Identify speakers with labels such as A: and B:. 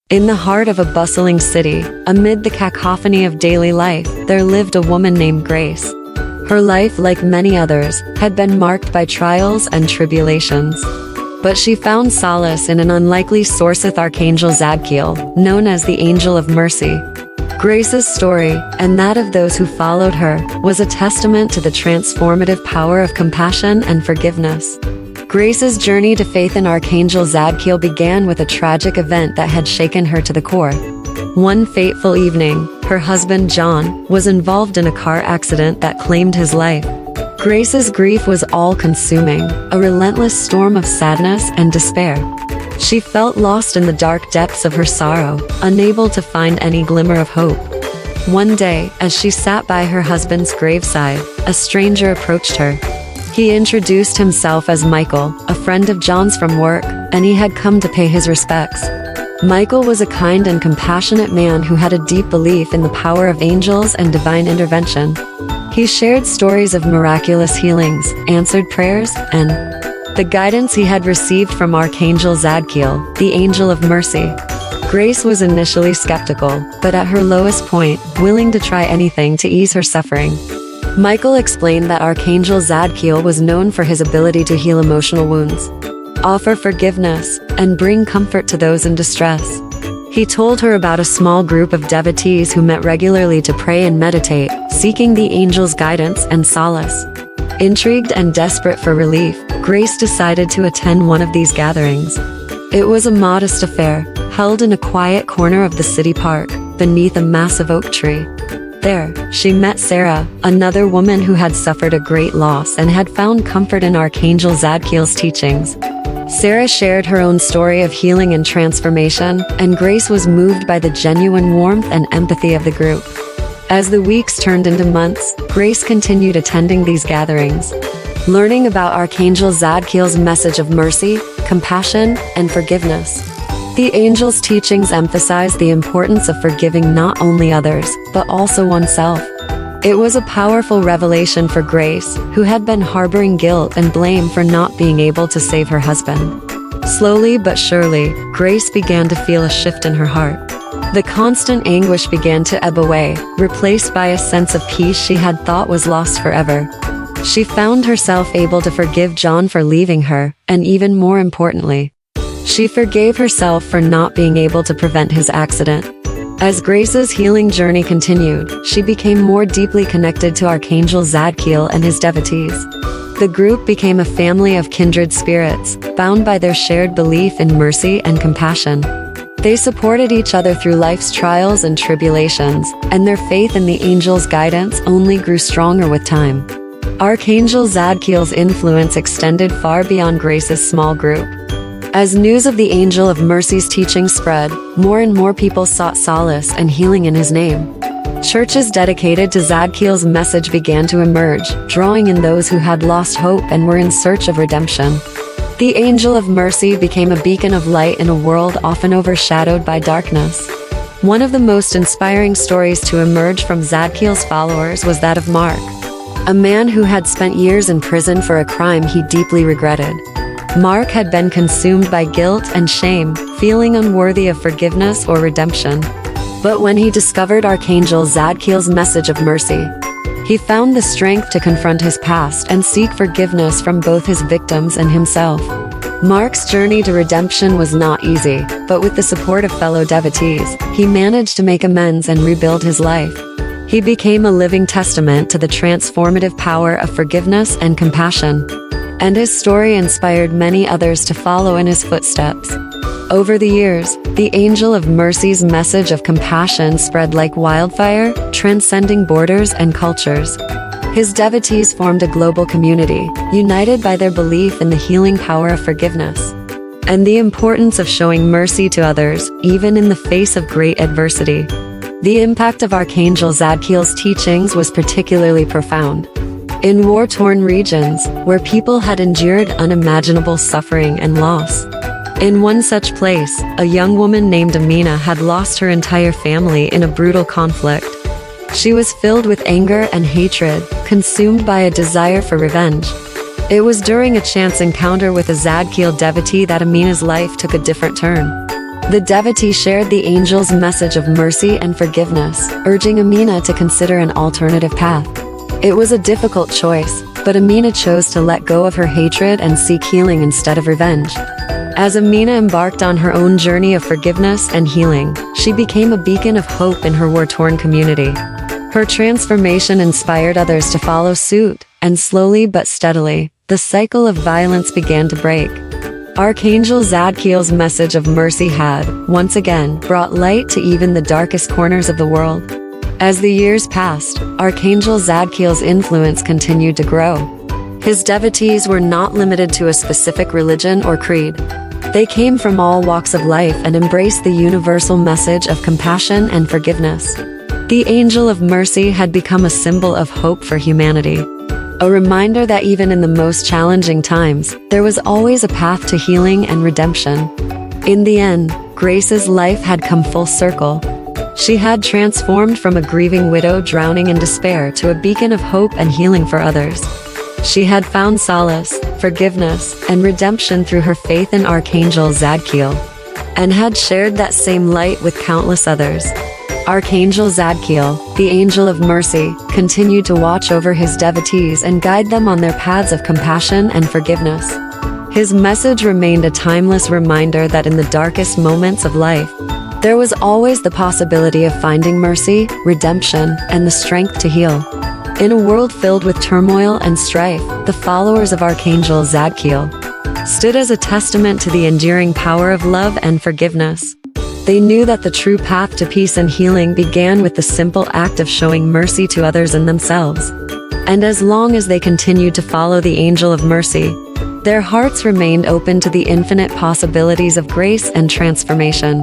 A: In the heart of a bustling city, amid the cacophony of daily life, there lived a woman named Grace. Her life, like many others, had been marked by trials and tribulations. But she found solace in an unlikely source with Archangel Zadkiel, known as the Angel of Mercy. Grace's story, and that of those who followed her, was a testament to the transformative power of compassion and forgiveness. Grace's journey to faith in Archangel Zadkiel began with a tragic event that had shaken her to the core. One fateful evening, her husband John was involved in a car accident that claimed his life. Grace's grief was all-consuming, a relentless storm of sadness and despair. She felt lost in the dark depths of her sorrow, unable to find any glimmer of hope. One day, as she sat by her husband's graveside, a stranger approached her. He introduced himself as Michael, a friend of John's from work, and he had come to pay his respects. Michael was a kind and compassionate man who had a deep belief in the power of angels and divine intervention. He shared stories of miraculous healings, answered prayers, and the guidance he had received from Archangel Zadkiel, the Angel of Mercy. Grace was initially skeptical, but at her lowest point, willing to try anything to ease her suffering. Michael explained that Archangel Zadkiel was known for his ability to heal emotional wounds, offer forgiveness, and bring comfort to those in distress. He told her about a small group of devotees who met regularly to pray and meditate, seeking the angel's guidance and solace. Intrigued and desperate for relief, Grace decided to attend one of these gatherings. It was a modest affair, held in a quiet corner of the city park, beneath a massive oak tree. There, she met Sarah, another woman who had suffered a great loss and had found comfort in Archangel Zadkiel's teachings. Sarah shared her own story of healing and transformation, and Grace was moved by the genuine warmth and empathy of the group. As the weeks turned into months, Grace continued attending these gatherings, learning about Archangel Zadkiel's message of mercy, compassion, and forgiveness. The angel's teachings emphasized the importance of forgiving not only others, but also oneself. It was a powerful revelation for Grace, who had been harboring guilt and blame for not being able to save her husband. Slowly but surely, Grace began to feel a shift in her heart. The constant anguish began to ebb away, replaced by a sense of peace she had thought was lost forever. She found herself able to forgive John for leaving her, and even more importantly, she forgave herself for not being able to prevent his accident. As Grace's healing journey continued, she became more deeply connected to Archangel Zadkiel and his devotees. The group became a family of kindred spirits, bound by their shared belief in mercy and compassion. They supported each other through life's trials and tribulations, and their faith in the angel's guidance only grew stronger with time. Archangel Zadkiel's influence extended far beyond Grace's small group. As news of the Angel of Mercy's teaching spread, more and more people sought solace and healing in his name. Churches dedicated to Zadkiel's message began to emerge, drawing in those who had lost hope and were in search of redemption. The Angel of Mercy became a beacon of light in a world often overshadowed by darkness. One of the most inspiring stories to emerge from Zadkiel's followers was that of Mark, a man who had spent years in prison for a crime he deeply regretted. Mark had been consumed by guilt and shame, feeling unworthy of forgiveness or redemption. But when he discovered Archangel Zadkiel's message of mercy, he found the strength to confront his past and seek forgiveness from both his victims and himself. Mark's journey to redemption was not easy, but with the support of fellow devotees, he managed to make amends and rebuild his life. He became a living testament to the transformative power of forgiveness and compassion. And his story inspired many others to follow in his footsteps. Over the years, the Angel of Mercy's message of compassion spread like wildfire, transcending borders and cultures. His devotees formed a global community, united by their belief in the healing power of forgiveness and the importance of showing mercy to others, even in the face of great adversity. The impact of Archangel Zadkiel's teachings was particularly profound. In war-torn regions, where people had endured unimaginable suffering and loss. In one such place, a young woman named Amina had lost her entire family in a brutal conflict. She was filled with anger and hatred, consumed by a desire for revenge. It was during a chance encounter with a Zadkiel devotee that Amina's life took a different turn. The devotee shared the angel's message of mercy and forgiveness, urging Amina to consider an alternative path. It was a difficult choice, but Amina chose to let go of her hatred and seek healing instead of revenge. As Amina embarked on her own journey of forgiveness and healing, she became a beacon of hope in her war-torn community. Her transformation inspired others to follow suit, and slowly but steadily, the cycle of violence began to break. Archangel Zadkiel's message of mercy had, once again, brought light to even the darkest corners of the world. As the years passed, Archangel Zadkiel's influence continued to grow. His devotees were not limited to a specific religion or creed. They came from all walks of life and embraced the universal message of compassion and forgiveness. The angel of mercy had become a symbol of hope for humanity. A reminder that even in the most challenging times, there was always a path to healing and redemption. In the end, Grace's life had come full circle. She had transformed from a grieving widow drowning in despair to a beacon of hope and healing for others. She had found solace, forgiveness, and redemption through her faith in Archangel Zadkiel, and had shared that same light with countless others. Archangel Zadkiel, the angel of mercy, continued to watch over his devotees and guide them on their paths of compassion and forgiveness. His message remained a timeless reminder that in the darkest moments of life, there was always the possibility of finding mercy, redemption, and the strength to heal. In a world filled with turmoil and strife, the followers of Archangel Zadkiel stood as a testament to the enduring power of love and forgiveness. They knew that the true path to peace and healing began with the simple act of showing mercy to others and themselves. And as long as they continued to follow the angel of mercy, their hearts remained open to the infinite possibilities of grace and transformation.